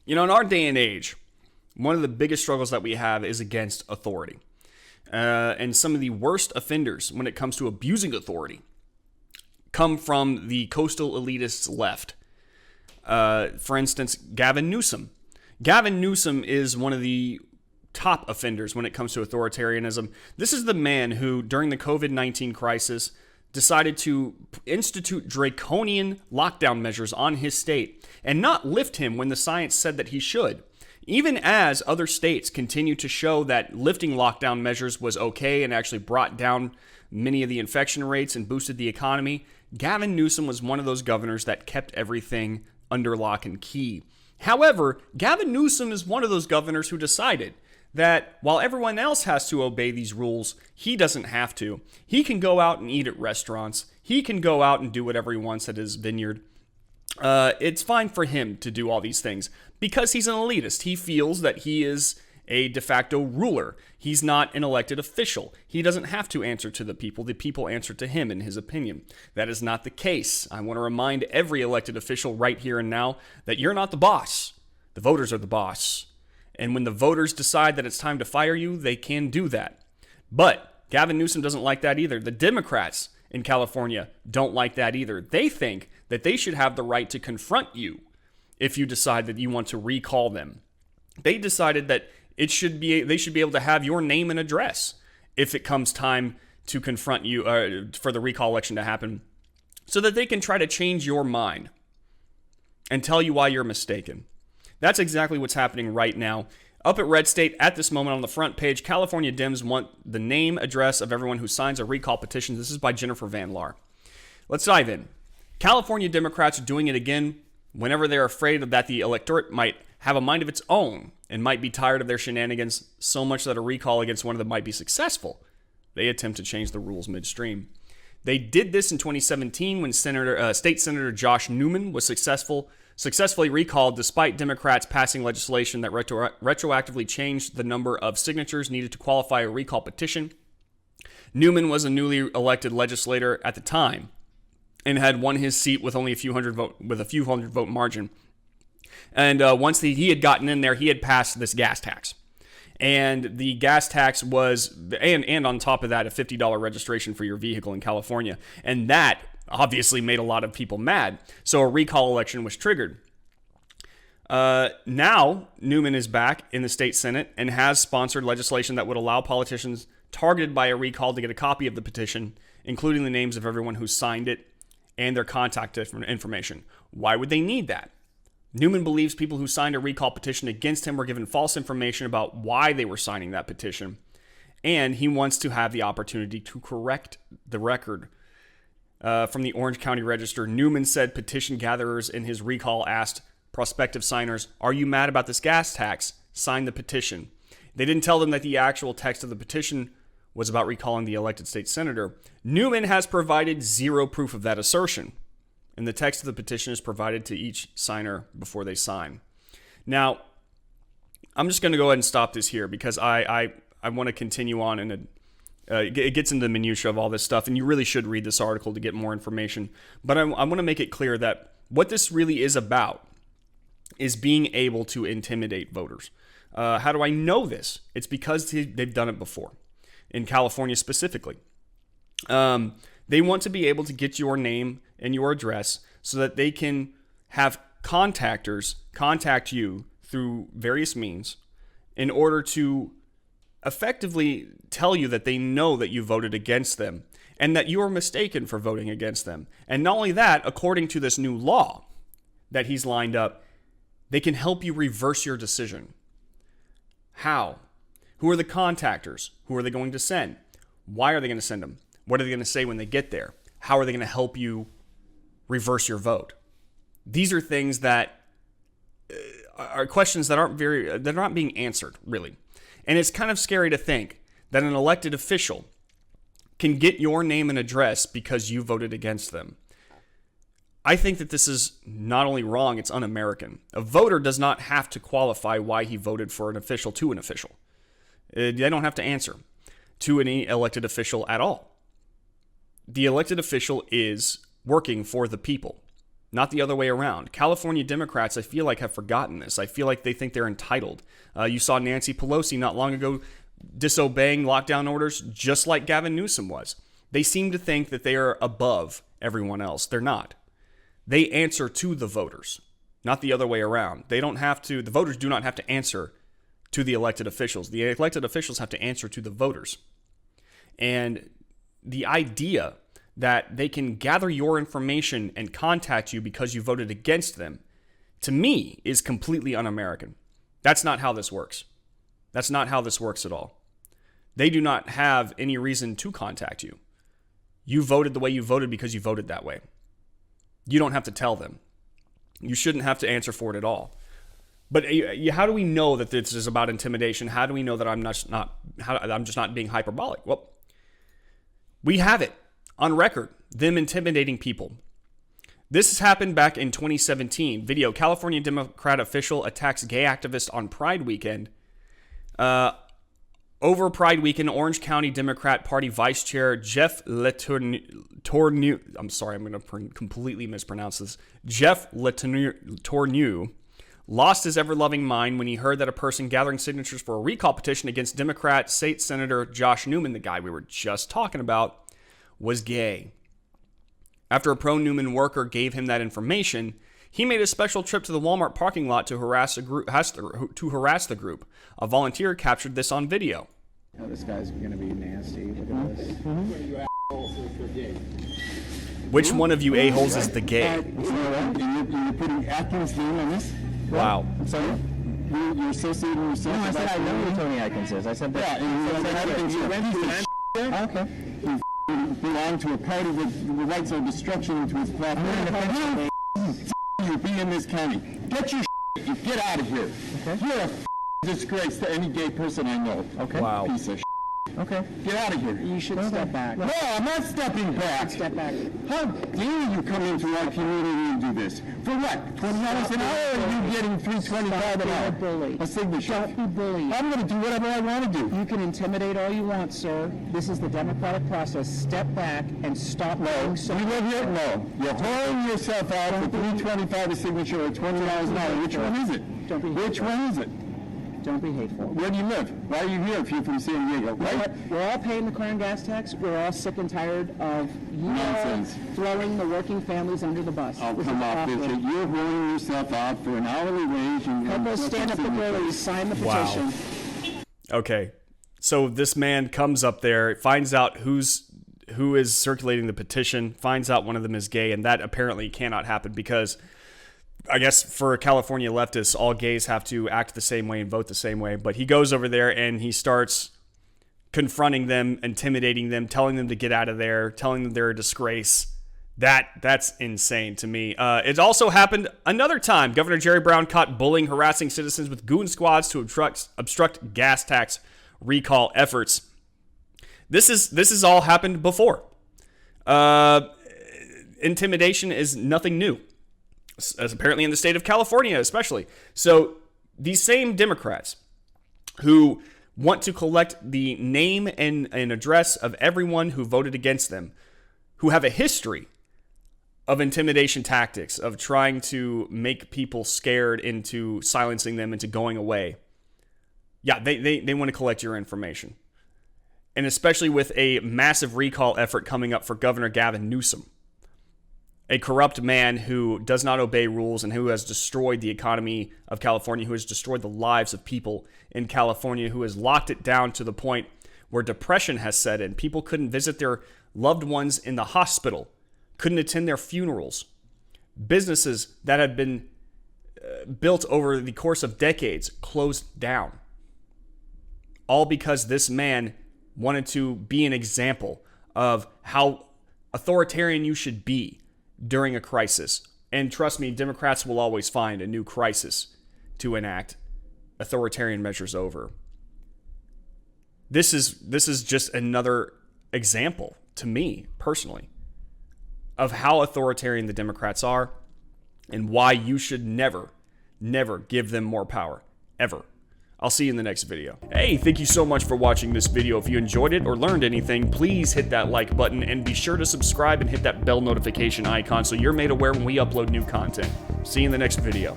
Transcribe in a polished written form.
In our day and age, one of the biggest struggles that we have is against authority. And some of the worst offenders when it comes to abusing authority come from the coastal elitists left. For instance, Gavin Newsom. Gavin Newsom is one of the top offenders when it comes to authoritarianism. This is the man who, during the COVID-19 crisis, decided to institute draconian lockdown measures on his state and not lift him when the science said that he should. Even as other states continue to show that lifting lockdown measures was okay and actually brought down many of the infection rates and boosted the economy, Gavin Newsom was one of those governors that kept everything under lock and key. However, Gavin Newsom is one of those governors who decided that while everyone else has to obey these rules, he doesn't have to. He can go out and eat at restaurants. He can go out and do whatever he wants at his vineyard. It's fine for him to do all these things because he's an elitist. He feels that he is a de facto ruler. He's not an elected official. He doesn't have to answer to the people. The people answer to him, in his opinion. That is not the case. I want to remind every elected official right here and now that you're not the boss. The voters are the boss. And when the voters decide that it's time to fire you, they can do that. But Gavin Newsom doesn't like that either. The Democrats in California don't like that either. They think that they should have the right to confront you if you decide that you want to recall them. They decided that they should be able to have your name and address if it comes time to confront you for the recall election to happen, so that they can try to change your mind and tell you why you're mistaken. That's exactly what's happening right now. Up at Red State at this moment on the front page, California Dems want the name, address of everyone who signs a recall petition. This is by Jennifer Van Laar. Let's dive in. California Democrats are doing it again whenever they're afraid that the electorate might have a mind of its own and might be tired of their shenanigans so much that a recall against one of them might be successful. They attempt to change the rules midstream. They did this in 2017 when State Senator Josh Newman was successfully recalled despite Democrats passing legislation that retroactively changed the number of signatures needed to qualify a recall petition. Newman was a newly elected legislator at the time and had won his seat with only a few hundred vote margin. And once he had gotten in there, he had passed this gas tax. And the gas tax was, and on top of that, a $50 registration for your vehicle in California. And that obviously made a lot of people mad. So a recall election was triggered. Now, Newman is back in the state Senate and has sponsored legislation that would allow politicians targeted by a recall to get a copy of the petition, including the names of everyone who signed it and their contact information. Why would they need that? Newman believes people who signed a recall petition against him were given false information about why they were signing that petition, and he wants to have the opportunity to correct the record. From the Orange County Register, Newman said petition gatherers in his recall asked prospective signers, "Are you mad about this gas tax? Sign the petition." They didn't tell them that the actual text of the petition was about recalling the elected state senator. Newman has provided zero proof of that assertion, and the text of the petition is provided to each signer before they sign. Now, I'm just going to go ahead and stop this here because I want to continue on, and it gets into the minutia of all this stuff, and you really should read this article to get more information. But I want to make it clear that what this really is about is being able to intimidate voters. How do I know this? It's because they've done it before, in California specifically. They want to be able to get your name and your address so that they can have contactors contact you through various means in order to effectively tell you that they know that you voted against them and that you are mistaken for voting against them. And not only that, according to this new law that he's lined up, they can help you reverse your decision. How? Who are the contactors? Who are they going to send? Why are they going to send them? What are they going to say when they get there? How are they going to help you reverse your vote? These are things that are questions that they're not being answered, really. And it's kind of scary to think that an elected official can get your name and address because you voted against them. I think that this is not only wrong, it's un-American. A voter does not have to qualify why he voted for an official to an official. They don't have to answer to any elected official at all. The elected official is working for the people, not the other way around. California Democrats, I feel like, have forgotten this. I feel like they think they're entitled. You saw Nancy Pelosi not long ago disobeying lockdown orders just like Gavin Newsom was. They seem to think that they are above everyone else. They're not. They answer to the voters, not the other way around. They don't have to, the voters do not have to answer to the elected officials. The elected officials have to answer to the voters. And the idea that they can gather your information and contact you because you voted against them, to me, is completely un-American. That's not how this works. That's not how this works at all. They do not have any reason to contact you. You voted the way you voted because you voted that way. You don't have to tell them. You shouldn't have to answer for it at all. But how do we know that this is about intimidation? How do we know that I'm just not being hyperbolic? Well, we have it on record, them intimidating people. This has happened back in 2017. Video: California Democrat official attacks gay activist on Pride weekend. Over Pride weekend, Orange County Democrat Party Vice Chair Jeff Letourneau, I'm sorry, I'm going to completely mispronounce this. Jeff Letourneau lost his ever-loving mind when he heard that a person gathering signatures for a recall petition against Democrat State Senator Josh Newman, the guy we were just talking about, was gay. After a pro-Newman worker gave him that information, he made a special trip to the Walmart parking lot to harass the group. A volunteer captured this on video. Oh, this guy's going to be nasty. Look at this. Which one of you a-holes is the gay? You know what? You're putting Atkins' name on this? Wow. I'm sorry? You're associating yourself. No, I said I know who Tony Atkins is. I said that. Yeah, okay. You belong to a party with rights of destruction into its platform. You be in this county. Get your you get out of here. Okay. You're a disgrace to any gay person I know. Okay. Wow. Piece of Okay. Get out of here. You should step back. No, I'm not stepping back. Step back. How dare you come into our community and do this? For what? $20 an hour, or are you getting $3.25 an hour? Bully. A signature. Don't be bullied. I'm going to do whatever I want to do. You can intimidate all you want, sir. This is the democratic process. Step back and stop being so. You live here? No. You're whoring yourself out for $3.25 a signature or $20 an hour. Which one is it? Don't be Which one is it? Don't be hateful. Where do you live? Why are you here if you're from San Diego, right? We're all paying the car and gas tax. We're all sick and tired of you Nonsense. throwing the working families under the bus. Oh, come off this. You're whoring yourself out for an hourly wage. Help us stand up for bullies. Sign the petition. Wow. Okay. So this man comes up there, finds out who is circulating the petition, finds out one of them is gay, and that apparently cannot happen because I guess for California leftists, all gays have to act the same way and vote the same way. But he goes over there and he starts confronting them, intimidating them, telling them to get out of there, telling them they're a disgrace. That's insane to me. It also happened another time. Governor Jerry Brown caught bullying, harassing citizens with goon squads to obstruct gas tax recall efforts. This has all happened before. Intimidation is nothing new, as apparently in the state of California especially. So these same Democrats who want to collect the name and address of everyone who voted against them, who have a history of intimidation tactics, of trying to make people scared into silencing them, into going away. Yeah, they want to collect your information. And especially with a massive recall effort coming up for Governor Gavin Newsom, a corrupt man who does not obey rules and who has destroyed the economy of California, who has destroyed the lives of people in California, who has locked it down to the point where depression has set in. People couldn't visit their loved ones in the hospital, couldn't attend their funerals. Businesses that had been built over the course of decades closed down. All because this man wanted to be an example of how authoritarian you should be during a crisis. And trust me, Democrats will always find a new crisis to enact authoritarian measures over. This is just another example, to me personally, of how authoritarian the Democrats are and why you should never give them more power, ever. I'll see you in the next video. Hey, thank you so much for watching this video. If you enjoyed it or learned anything, please hit that like button and be sure to subscribe and hit that bell notification icon so you're made aware when we upload new content. See you in the next video.